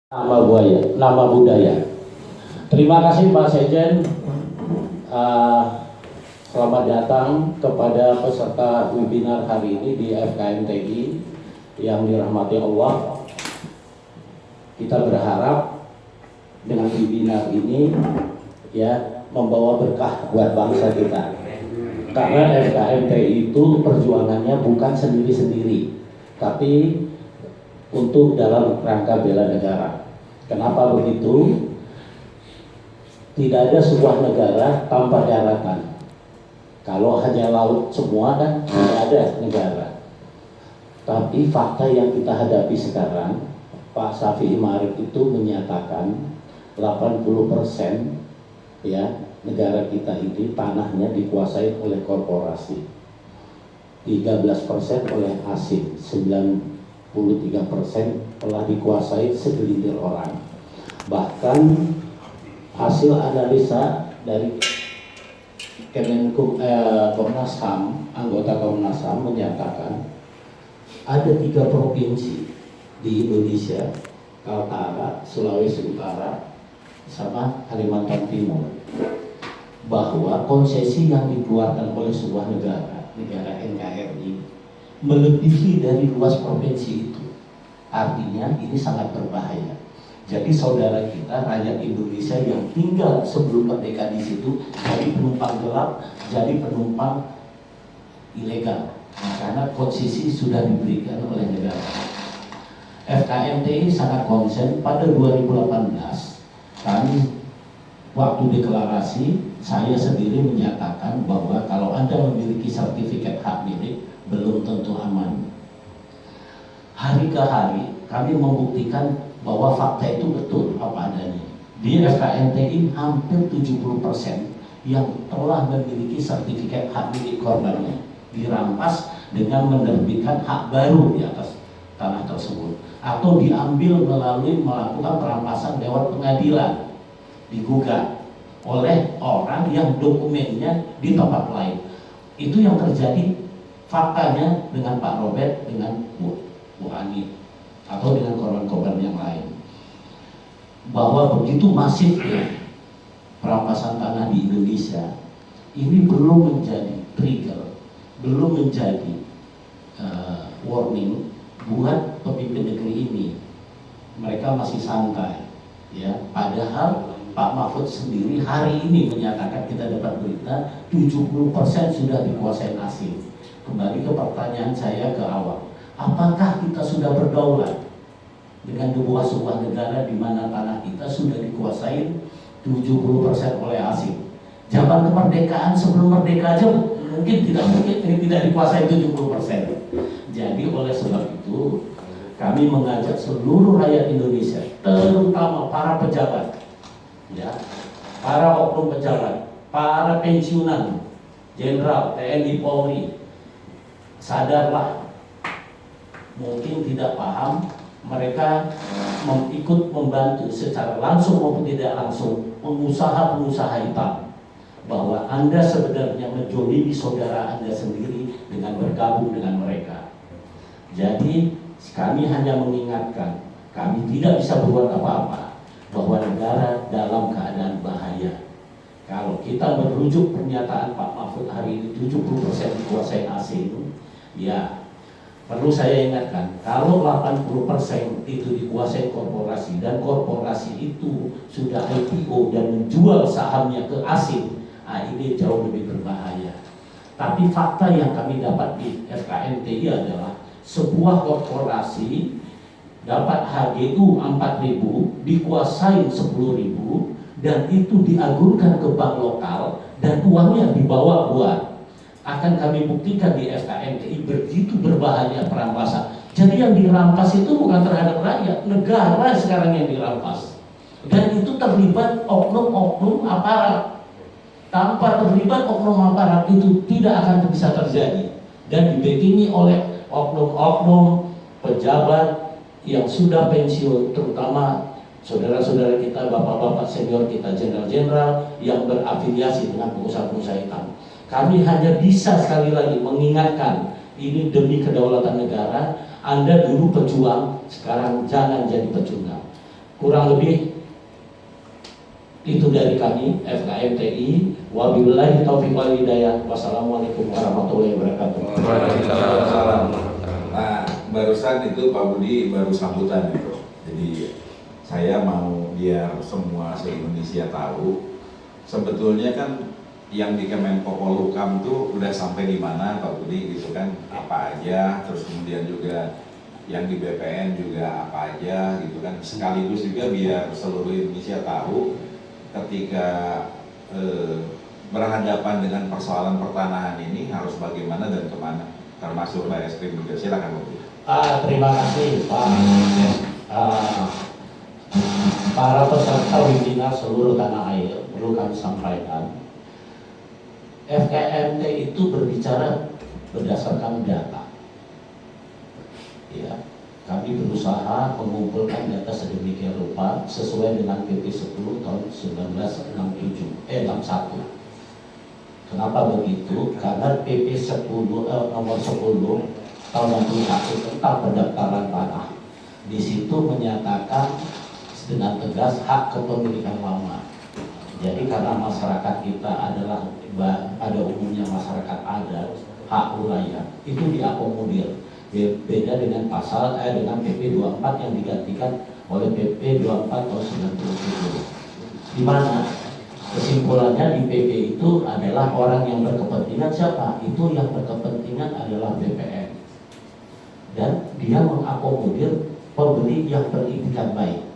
Nama budaya. Terima kasih Pak Sekjen. Selamat datang kepada peserta webinar hari ini di FKMTI yang dirahmati Allah. Kita berharap dengan webinar ini ya membawa berkah buat bangsa kita. Karena FKMTI itu perjuangannya bukan sendiri-sendiri, tapi untuk dalam rangka bela negara. Kenapa begitu? Tidak ada sebuah negara tanpa daratan. Kalau hanya laut semua kan tidak ada negara. Tapi fakta yang kita hadapi sekarang, Pak Syafi'i Ma'arif itu menyatakan 80% ya negara kita ini tanahnya dikuasai oleh korporasi, 13% oleh asing, 93% telah dikuasai segelintir orang. Bahkan hasil analisa dari Komnas HAM, anggota Komnas HAM menyatakan ada 3 provinsi di Indonesia, Kaltara, Sulawesi Utara, sama Kalimantan Timur, bahwa konsesi yang dikeluarkan oleh sebuah negara NKRI melebihi dari luas provinsi itu. Artinya ini sangat berbahaya. Jadi saudara kita, rakyat Indonesia yang tinggal sebelum merdeka di situ jadi penumpang gelap, jadi penumpang ilegal. Karena konsesi sudah diberikan oleh negara. FKMTI sangat konsen. Pada 2018 kami waktu deklarasi, saya sendiri menyatakan bahwa kalau Anda memiliki sertifikat hak milik belum tentu aman. Hari ke hari kami membuktikan bahwa fakta itu betul apa adanya. Di FKMTI hampir 70% yang telah memiliki sertifikat hak milik korbannya dirampas dengan menerbitkan hak baru di atas tanah tersebut, atau diambil melalui melakukan perampasan lewat pengadilan, digugat oleh orang yang dokumennya di tempat lain. Itu yang terjadi faktanya dengan Pak Robert, dengan Bu Ani, atau dengan korban-korban yang lain, bahwa begitu masifnya perampasan tanah di Indonesia ini belum menjadi trigger, belum menjadi warning buat pemimpin negeri ini. Mereka masih santai, ya. Padahal Pak Mahfud sendiri hari ini menyatakan, kita dapat berita 70% sudah dikuasai asing. Kembali ke pertanyaan saya ke awal, apakah kita sudah berdaulat dengan sebuah negara di mana tanah kita sudah dikuasai 70% oleh asing? Zaman kemerdekaan, sebelum merdeka aja mungkin tidak dikuasai 70%. Jadi oleh sebab itu kami mengajak seluruh rakyat Indonesia, terutama para pejabat, ya, para oknum pejabat, para pensiunan, jenderal, TNI, Polri, sadarlah. Mungkin tidak paham, mereka ikut membantu secara langsung maupun tidak langsung pengusaha-pengusaha hitam, bahwa Anda sebenarnya menjolimi saudara Anda sendiri dengan bergabung dengan mereka. Jadi kami hanya mengingatkan, kami tidak bisa berbuat apa-apa, bahwa negara dalam keadaan bahaya. Kalau kita merujuk pernyataan Pak Mahfud hari ini 70% dikuasai asing, ya perlu saya ingatkan, kalau 80% itu dikuasai korporasi, dan korporasi itu sudah IPO dan menjual sahamnya ke asing, ini jauh lebih berbahaya. Tapi fakta yang kami dapat di FKMTI adalah sebuah korporasi dapat HGU 4.000, dikuasai 10.000, dan itu diagunkan ke bank lokal dan uangnya dibawa buat. Akan kami buktikan di FKMTI begitu berbahaya perampasan. Jadi yang dirampas itu bukan terhadap rakyat, negara sekarang yang dirampas. Dan itu terlibat oknum-oknum aparat. Tanpa terlibat oknum aparat itu tidak akan bisa terjadi. Dan dibackingi oleh oknum-oknum pejabat yang sudah pensiun, terutama saudara-saudara kita, bapak-bapak senior kita, jenderal-jenderal yang berafiliasi dengan pengusaha-pengusaha hitam. Kami hanya bisa sekali lagi mengingatkan, ini demi kedaulatan negara. Anda dulu pejuang, sekarang jangan jadi pecundang. kurang lebih itu dari kami FKMTI. Wabillahi taufiq wal hidayah. Wassalamualaikum warahmatullahi wabarakatuh. Waalaikumsalam. Nah, barusan itu Pak Budi baru sambutan itu. Jadi saya mau biar semua se-Indonesia tahu sebetulnya kan yang di Kemenko Polhukam tuh udah sampai di mana Pak Budi gitu kan, apa aja, terus kemudian juga yang di BPN juga apa aja gitu kan, sekaligus juga biar seluruh Indonesia tahu ketika berhadapan dengan persoalan pertanahan ini harus bagaimana dan kemana, termasuk Mbak Eskrim juga. Silakan Pak Budi. Terima kasih Pak. Para peserta webinar seluruh tanah air, perlu kami sampaikan, FKMT itu berbicara berdasarkan data. Ya, kami berusaha mengumpulkan data sedemikian rupa sesuai dengan PP 10 tahun 61. Kenapa begitu? Karena PP 10 nomor 10 tahun 61 tentang pendaftaran tanah, di situ menyatakan dengan tegas hak kepemilikan lama. Jadi karena masyarakat kita adalah pada umumnya masyarakat adat, hak wilayah itu diakomodir. Beda dengan dengan PP 24 yang digantikan oleh PP 24 tahun 97. Di mana kesimpulannya di PP itu adalah orang yang berkepentingan siapa? Itu yang berkepentingan adalah BPN. Dan dia mengakomodir pembeli yang beritikat baik.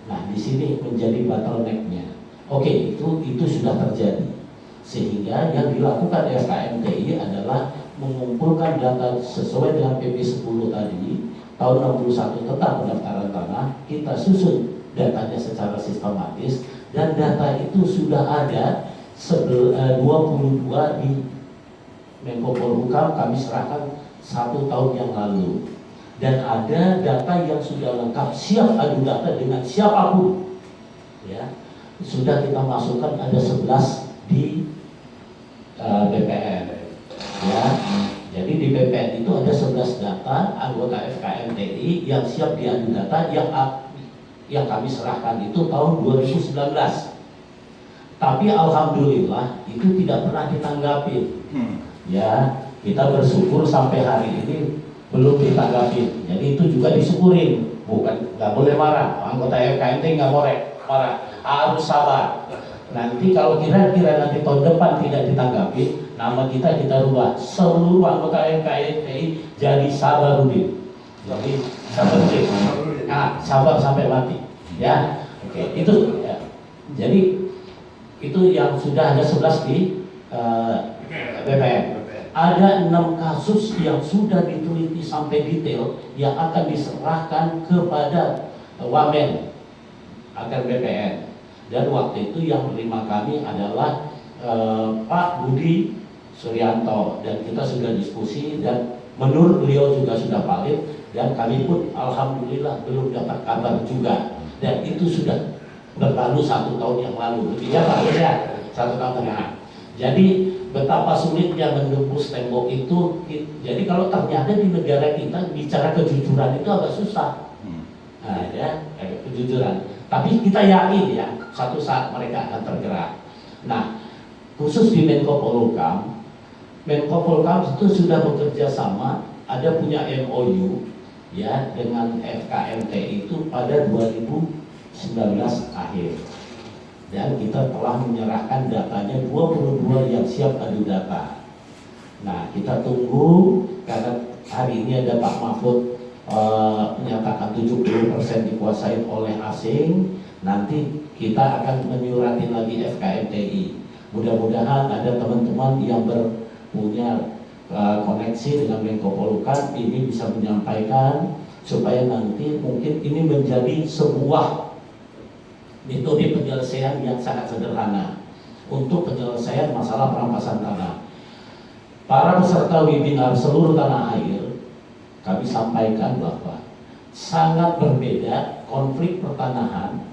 Nah, di sini menjadi bottleneck-nya. Oke, itu sudah terjadi. Sehingga yang dilakukan FKMTI adalah mengumpulkan data sesuai dengan PP 10 tadi tahun 61 tentang pendaftaran tanah. Kita susun datanya secara sistematis dan data itu sudah ada 22 di Menko Polhukam, kami serahkan 1 tahun yang lalu. Dan ada data yang sudah lengkap, siap adu data dengan siapapun. Ya, sudah kita masukkan ada 11 di BPN. Ya, jadi di BPN itu ada 11 data anggota FKMTI yang siap diadu data yang kami serahkan itu tahun 2019. Tapi alhamdulillah itu tidak pernah ditanggapi. Ya, kita bersyukur sampai hari ini belum ditanggapi. Jadi itu juga disyukurin, bukan nggak boleh marah. Anggota FKMTI nggak boleh marah, harus sabar. Nanti kalau kira-kira nanti tahun depan tidak ditanggapi, nama kita rubah. Seluruh anggota FKMTI jadi Sabarudin. Jadi Sabarudin. Nah, sabar sampai mati. Ya, oke, itu. Ya. Jadi itu yang sudah ada 11 di BPN. Ada 6 kasus yang sudah diteliti sampai detail yang akan diserahkan kepada Wamen agar BPN. Dan waktu itu yang menerima kami adalah Pak Budi Suryanto, dan kita sudah diskusi dan menurut beliau juga sudah valid, dan kami pun alhamdulillah belum dapat kabar juga, dan itu sudah berlalu 1 tahun yang lalu. Ya Pak ya, 1 tahun tengah. Jadi betapa sulitnya menembus tembok itu. Jadi kalau ternyata di negara kita bicara kejujuran itu agak susah. Nah, ya, kejujuran. Tapi kita yakin ya, satu saat mereka akan tergerak. Nah, khusus di Menko Polhukam itu sudah bekerja sama, ada punya MOU ya dengan FKMTI itu pada 2019 akhir. Dan kita telah menyerahkan datanya 22 yang siap adu data. Nah, kita tunggu karena hari ini ada Pak Mahfud menyatakan 70% dikuasai oleh asing. Nanti kita akan menyuratin lagi FKMTI. Mudah-mudahan ada teman-teman yang punya koneksi dengan Menko Polhukam ini bisa menyampaikan supaya nanti mungkin ini menjadi sebuah metode penyelesaian yang sangat sederhana untuk penyelesaian masalah perampasan tanah. Para peserta webinar seluruh tanah air, kami sampaikan bahwa sangat berbeda konflik pertanahan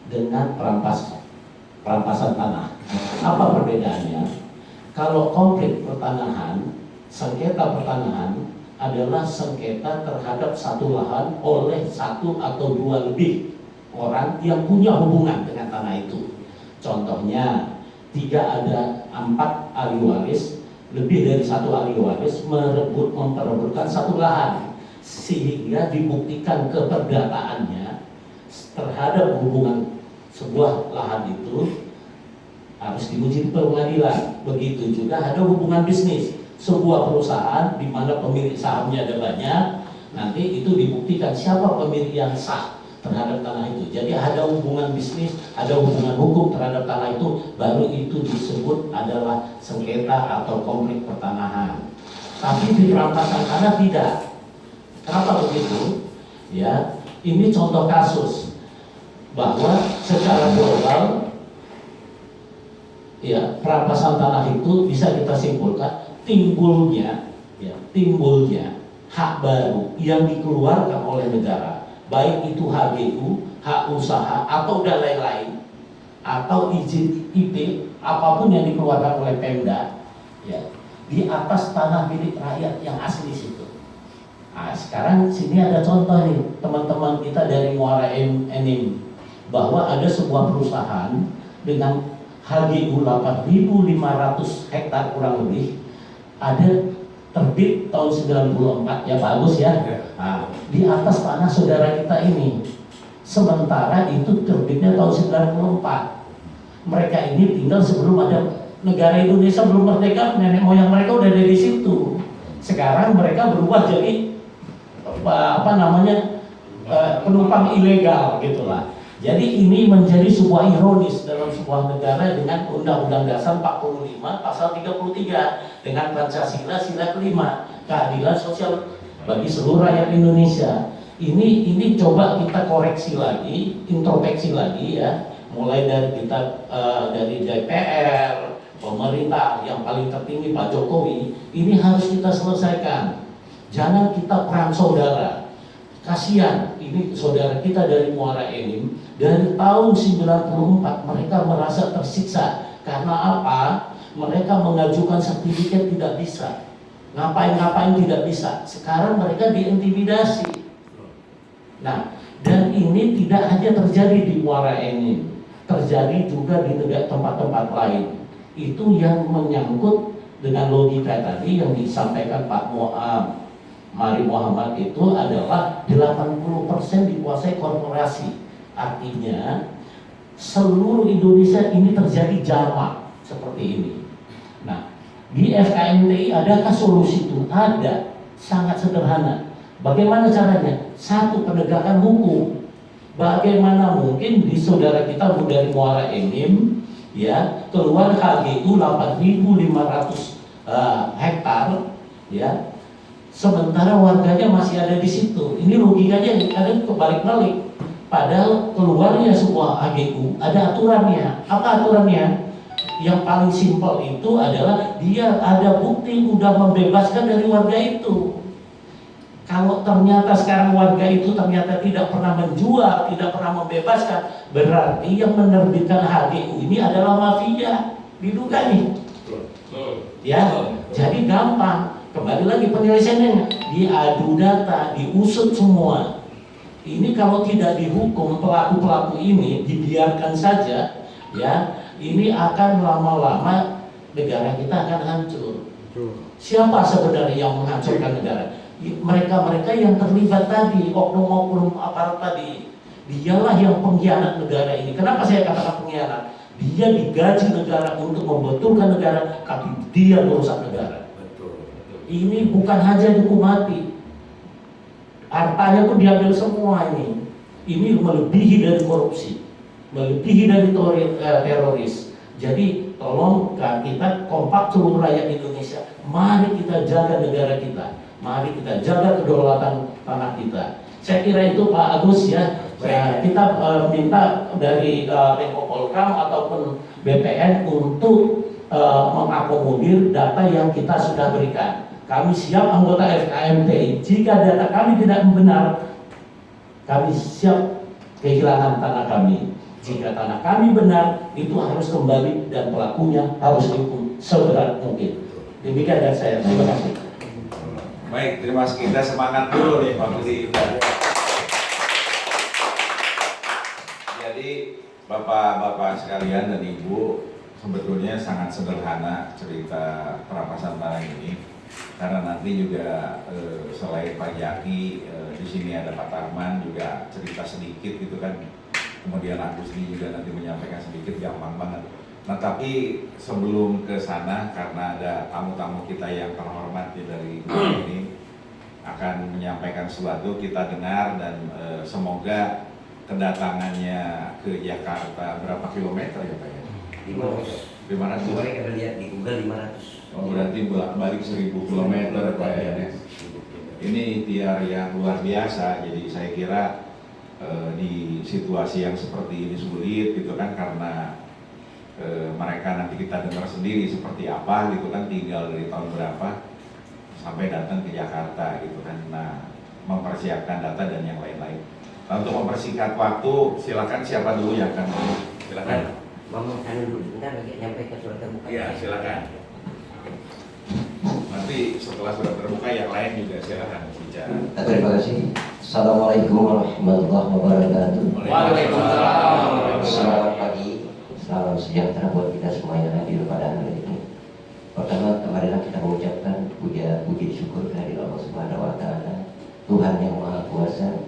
dengan perampasan tanah. Apa perbedaannya? Kalau konflik pertanahan, sengketa pertanahan adalah sengketa terhadap satu lahan oleh 1 atau 2 lebih orang yang punya hubungan dengan tanah itu. Contohnya, 4 ahli waris, lebih dari 1 ahli waris memperebutkan satu lahan, sehingga dibuktikan keperdataannya terhadap hubungan sebuah lahan itu harus diuji di pengadilan. Begitu juga ada hubungan bisnis, sebuah perusahaan di mana pemilik sahamnya ada banyak, nanti itu dibuktikan siapa pemilik yang sah terhadap tanah itu. Jadi ada hubungan bisnis, ada hubungan hukum terhadap tanah itu, baru itu disebut adalah sengketa atau konflik pertanahan. Tapi di perampasan tanah tidak. Kenapa begitu? Ya, ini contoh kasus bahwa secara global, ya, perampasan tanah itu bisa kita simpulkan timbulnya hak baru yang dikeluarkan oleh negara, baik itu HGU, hak usaha, atau dan lain-lain, atau izin IP, apapun yang dikeluarkan oleh Pemda, ya, di atas tanah milik rakyat yang asli situ. Nah, sekarang sini ada contoh nih, teman-teman kita dari Muara Enim, bahwa ada sebuah perusahaan dengan HGU 8.500 hektar kurang lebih, ada terbit tahun 94, ya bagus ya. Nah, di atas tanah saudara kita ini. Sementara itu terbitnya tahun 94. Mereka ini tinggal sebelum ada negara Indonesia belum merdeka, nenek moyang mereka udah dari situ. Sekarang mereka berubah jadi penumpang ilegal gitulah. Jadi ini menjadi sebuah ironis dalam sebuah negara dengan Undang-Undang Dasar 45 pasal 33 dengan Pancasila sila kelima, keadilan sosial bagi seluruh rakyat Indonesia. Ini coba kita koreksi lagi, introspeksi lagi ya, mulai dari kita dari DPR, pemerintah yang paling tertinggi Pak Jokowi, ini harus kita selesaikan. Jangan kita perang saudara. Kasihan, ini saudara kita dari Muara Enim, dari tahun 94 mereka merasa tersiksa. Karena apa? Mereka mengajukan sertifikat tidak bisa, ngapain-ngapain tidak bisa. Sekarang mereka diintimidasi. Nah, dan ini tidak hanya terjadi di Muara Enim, terjadi juga di tempat-tempat lain. Itu yang menyangkut dengan logika tadi yang disampaikan Pak Mari Muhammad, itu adalah 80% dikuasai korporasi. Artinya seluruh Indonesia ini terjadi jamak seperti ini. Nah, di FKMTI adakah solusi itu? Ada, sangat sederhana. Bagaimana caranya? Satu, penegakan hukum. Bagaimana mungkin di saudara kita dari Muara Enim, ya, keluar HGU 8.500 hektar, ya, sementara warganya masih ada di situ. Ini logikanya ada kebalik-balik. Padahal keluarnya sebuah HGU ada aturannya. Apa aturannya? Yang paling simpel itu adalah dia ada bukti udah membebaskan dari warga itu. Kalau ternyata sekarang warga itu ternyata tidak pernah menjual, tidak pernah membebaskan, berarti yang menerbitkan HGU ini adalah mafia. Diduga nih. Ya, jadi gampang. Kembali lagi penyelesaiannya, diadu data, diusut semua. Ini kalau tidak dihukum pelaku-pelaku ini dibiarkan saja, ya, ini akan lama-lama negara kita akan hancur. Siapa sebenarnya yang menghancurkan negara? Mereka-mereka yang terlibat tadi, oknum-oknum aparat tadi. Dialah yang pengkhianat negara ini. Kenapa saya katakan pengkhianat? Dia digaji negara untuk membetulkan negara, tapi dia merusak negara. Ini bukan hanya hukum mati, hartanya pun diambil semua ini. Ini melebihi dari korupsi, melebihi dari teroris. Jadi tolong kita kompak seluruh rakyat Indonesia. Mari kita jaga negara kita, mari kita jaga kedaulatan tanah kita. Saya kira itu Pak Agus ya. Kita minta dari Menko Polhukam ataupun BPN untuk mengakomodir data yang kita sudah berikan. Kami siap anggota FKMTI. Jika data kami tidak benar, kami siap kehilangan tanah kami. Jika tanah kami benar, itu harus kembali dan pelakunya harus dihukum seberat mungkin. Demikian dari saya. Terima kasih. Baik, terima kasih. Kita semangat dulu nih Pak Budi. Jadi Bapak-bapak sekalian dan Ibu, sebetulnya sangat sederhana cerita perampasan tanah ini, karena nanti juga selain Pak Jaki, di sini ada Pak Tarman juga cerita sedikit gitu kan, kemudian Agusni juga nanti menyampaikan sedikit, gampang banget. Nah tapi sebelum ke sana, karena ada tamu-tamu kita yang terhormat dari ini akan menyampaikan sesuatu, kita dengar dan semoga kedatangannya ke Jakarta berapa kilometer ya Pak ya? 500. Kemarin kita lihat di Google 500. Oh berarti bolak-balik 1000 kilometer Pak ya. Ini ikhtiar yang luar biasa. Jadi saya kira di situasi yang seperti ini sulit gitu kan, karena mereka nanti kita dengar sendiri seperti apa gitu kan, tinggal dari tahun berapa sampai datang ke Jakarta gitu kan. Nah mempersiapkan data dan yang lain-lain. Nah, untuk mempersingkat waktu, silakan siapa dulu yang akan silakan. Mama kan dulu sebentar lagi nyampe ke surat terbuka. Ya silakan. Nanti setelah surat terbuka yang lain juga silakan bicara. Terima kasih. Assalamualaikum warahmatullahi wabarakatuh. Waalaikumsalam. Selamat pagi, salam sejahtera buat kita semua yang hadir pada hari ini. Pertama, marilah kita mengucapkan puji syukur kehadirat Allah Subhanahu wa Ta'ala, Tuhan yang Maha Kuasa,